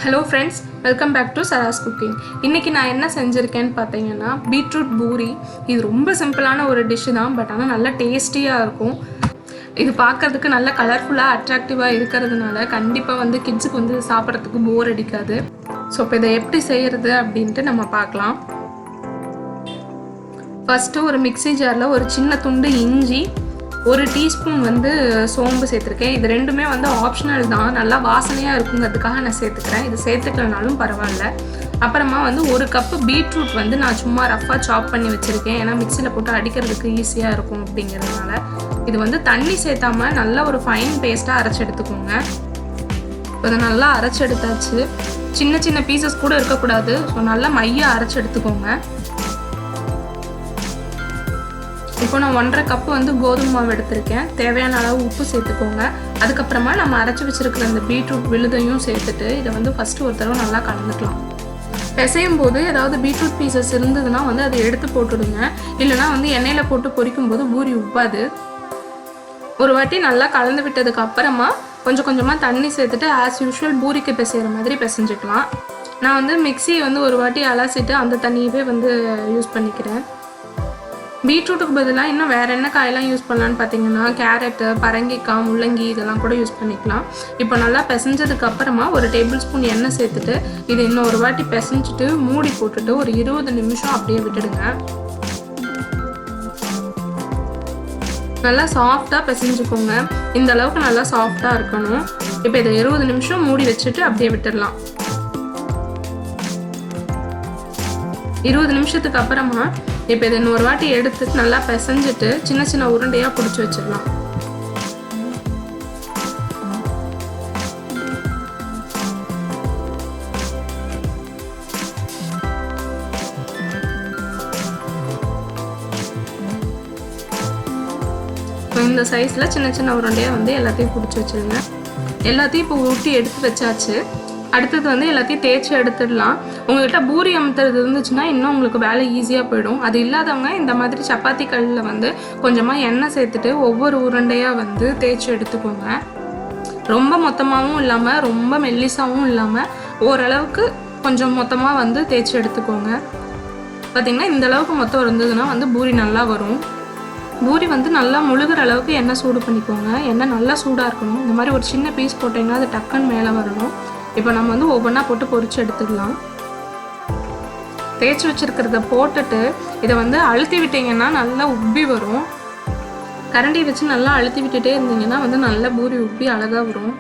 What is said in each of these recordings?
Hello friends, welcome back to Sarah's Cooking. இன்னைக்கு நான் என்ன செஞ்சிருக்கேன்னு பார்த்தீங்கன்னா பீட்ரூட் பூரி. இது ரொம்ப சிம்பிளான ஒரு டிஷ் தான், பட் ஆனால் நல்ல டேஸ்டியாக இருக்கும். இது பார்க்கறதுக்கு நல்ல கலர்ஃபுல்லாக அட்ராக்டிவாக இருக்கிறதுனால கண்டிப்பாக வந்து கிட்ஸுக்கு வந்து சாப்பிட்றதுக்கு போர் அடிக்காது. ஸோ இப்போ இதை எப்படி செய்கிறது அப்படின்ட்டு நம்ம பார்க்கலாம். ஃபஸ்ட்டு ஒரு மிக்ஸி ஜாரில் ஒரு சின்ன துண்டு இஞ்சி, ஒரு டீஸ்பூன் வந்து சோம்பு சேர்த்துருக்கேன். இது ரெண்டுமே வந்து ஆப்ஷனல் தான், நல்லா வாசனையாக இருக்குங்கிறதுக்காக நான் சேர்த்துக்கிறேன். இது சேர்த்துக்கலனாலும் பரவாயில்ல. அப்புறமா வந்து ஒரு கப்பு பீட்ரூட் வந்து நான் சும்மா ரஃபாக சாப் பண்ணி வச்சுருக்கேன், ஏன்னா மிக்சியில் போட்டு அடிக்கிறதுக்கு ஈஸியாக இருக்கும் அப்படிங்கிறதுனால. இது வந்து தண்ணி சேர்த்தாமல் நல்லா ஒரு ஃபைன் பேஸ்ட்டாக அரைச்சி எடுத்துக்கோங்க. இதை நல்லா அரைச்சி எடுத்தாச்சு. சின்ன சின்ன பீசஸ் கூட இருக்கக்கூடாது, ஸோ நல்லா மையாக அரைச்சி எடுத்துக்கோங்க. இப்போ நான் 1.5 கப்பு வந்து கோதுமை மாவு எடுத்திருக்கேன். தேவையான அளவு உப்பு சேர்த்துக்கோங்க. அதுக்கப்புறமா நம்ம அரைச்சி வச்சுருக்கிற அந்த பீட்ரூட் விழுதையும் சேர்த்துட்டு இதை வந்து ஃபஸ்ட்டு ஒரு தடவை நல்லா கலந்துக்கலாம். பிசையும் போது ஏதாவது பீட்ரூட் பீசஸ் இருந்ததுன்னா வந்து அதை எடுத்து போட்டுடுங்க, இல்லைனா வந்து எண்ணெயில் போட்டு பொரிக்கும் போது பூரி உப்பாது. ஒரு வாட்டி நல்லா கலந்து விட்டதுக்கு அப்புறமா கொஞ்சம் கொஞ்சமாக தண்ணி சேர்த்துட்டு ஆஸ் யூஷுவல் பூரிக்கு பிசைகிற மாதிரி பிசைஞ்சிக்கலாம். நான் வந்து மிக்ஸி வந்து ஒரு வாட்டி அலசிட்டு அந்த தண்ணியவே வந்து யூஸ் பண்ணிக்கிறேன். பீட்ரூட்டுக்கு பதிலாக இன்னும் வேறு என்ன காயெல்லாம் யூஸ் பண்ணலான்னு பார்த்தீங்கன்னா கேரட்டு, பரங்கிக்காய், முள்ளங்கி இதெல்லாம் கூட யூஸ் பண்ணிக்கலாம். இப்போ நல்லா பிசைஞ்சதுக்கு அப்புறமா ஒரு டேபிள் ஸ்பூன் எண்ணெய் சேர்த்துட்டு இதை இன்னும் ஒரு வாட்டி பிசைஞ்சிட்டு மூடி போட்டுட்டு ஒரு 20 நிமிஷம் அப்படியே விட்டுடுங்க. நல்லா சாஃப்டாக பிசைஞ்சுக்கோங்க. இந்த அளவுக்கு நல்லா சாஃப்டாக இருக்கணும். இப்போ இதை 20 நிமிஷம் மூடி வச்சுட்டு அப்படியே விட்டுடலாம். 20 நிமிஷத்துக்கு அப்புறமா இப்போ இதை இன்னொரு வாட்டி எடுத்துட்டு நல்லா பிசைஞ்சிட்டு சின்ன சின்ன உருண்டையாக பிடிச்சி வச்சிடலாம். இந்த சைஸில் சின்ன சின்ன உருண்டையாக வந்து எல்லாத்தையும் பிடிச்சி வச்சிருங்க. எல்லாத்தையும் இப்போ ஊட்டி எடுத்து வச்சாச்சு. அடுத்தது வந்து எல்லாத்தையும் தேய்ச்சி எடுத்துடலாம். உங்கள்கிட்ட பூரி அமுத்துறது இருந்துச்சுன்னா இன்னும் உங்களுக்கு வேலை ஈஸியாக போயிடும். அது இல்லாதவங்க இந்த மாதிரி சப்பாத்தி கல்லில் வந்து கொஞ்சமாக எண்ணெய் சேர்த்துட்டு ஒவ்வொரு உருண்டையாக வந்து தேய்ச்சி எடுத்துக்கோங்க. ரொம்ப மொத்தமாகவும் இல்லாமல் ரொம்ப மெல்லிசாகவும் இல்லாமல் ஓரளவுக்கு கொஞ்சம் மொத்தமாக வந்து தேய்ச்சி எடுத்துக்கோங்க. பார்த்திங்கன்னா இந்த அளவுக்கு மொத்தம் இருந்ததுன்னா வந்து பூரி நல்லா வரும். பூரி வந்து நல்லா முழுகிற அளவுக்கு எண்ணெய் சூடு பண்ணிக்கோங்க. எண்ணெய் நல்லா சூடாக இருக்கணும். இந்த மாதிரி ஒரு சின்ன பீஸ் போட்டிங்கன்னா அது டக்குன்னு மேலே வரணும். இப்போ நம்ம வந்து ஒவ்வொன்றா போட்டு பொரிச்சு எடுத்துடலாம். தேய்ச்சி வச்சுருக்கிறத போட்டுட்டு இதை வந்து அழுத்தி விட்டிங்கன்னா நல்லா உப்பி வரும். கரண்டி வச்சு நல்லா அழுத்தி விட்டுட்டே இருந்தீங்கன்னா வந்து நல்லா பூரி உப்பி அழகாக வரும்.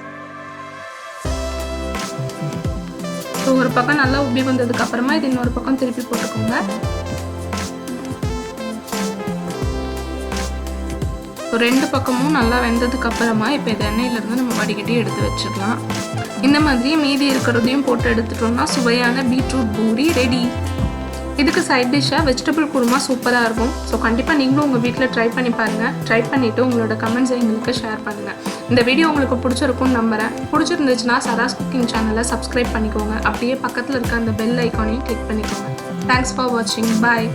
ஸோ ஒரு பக்கம் நல்லா உப்பி வந்ததுக்கு அப்புறமா இது இன்னொரு பக்கம் திருப்பி போட்டுக்கோங்க. ரெண்டு பக்கமும் நல்லா வெந்ததுக்கு அப்புறமா இப்போ இது எண்ணெயிலேருந்து நம்ம வடிகட்டி எடுத்து வச்சிடலாம். இந்த மாதிரி மீதி இருக்கிறதையும் போட்டு எடுத்துட்டோம்னா சுவையான பீட்ரூட் பூரி ரெடி. இதுக்கு சைட் டிஷ்ஷாக வெஜிடபிள் குருமா சூப்பராக இருக்கும். ஸோ கண்டிப்பாக நீங்களும் உங்கள் வீட்டில் ட்ரை பண்ணி பாருங்கள். ட்ரை பண்ணிவிட்டு உங்களோட கமெண்ட்ஸை எங்களுக்கு ஷேர் பண்ணுங்கள். இந்த வீடியோ உங்களுக்கு பிடிச்சிருக்கும்னு நம்புகிறேன். பிடிச்சிருந்துச்சுன்னா சராஸ் குக்கிங் சேனலை சப்ஸ்கிரைப் பண்ணிக்கோங்க. அப்படியே பக்கத்தில் இருக்க அந்த பெல் ஐக்கானையும் கிளிக் பண்ணிக்கோங்க. தேங்க்ஸ் ஃபார் வாட்சிங். பாய்.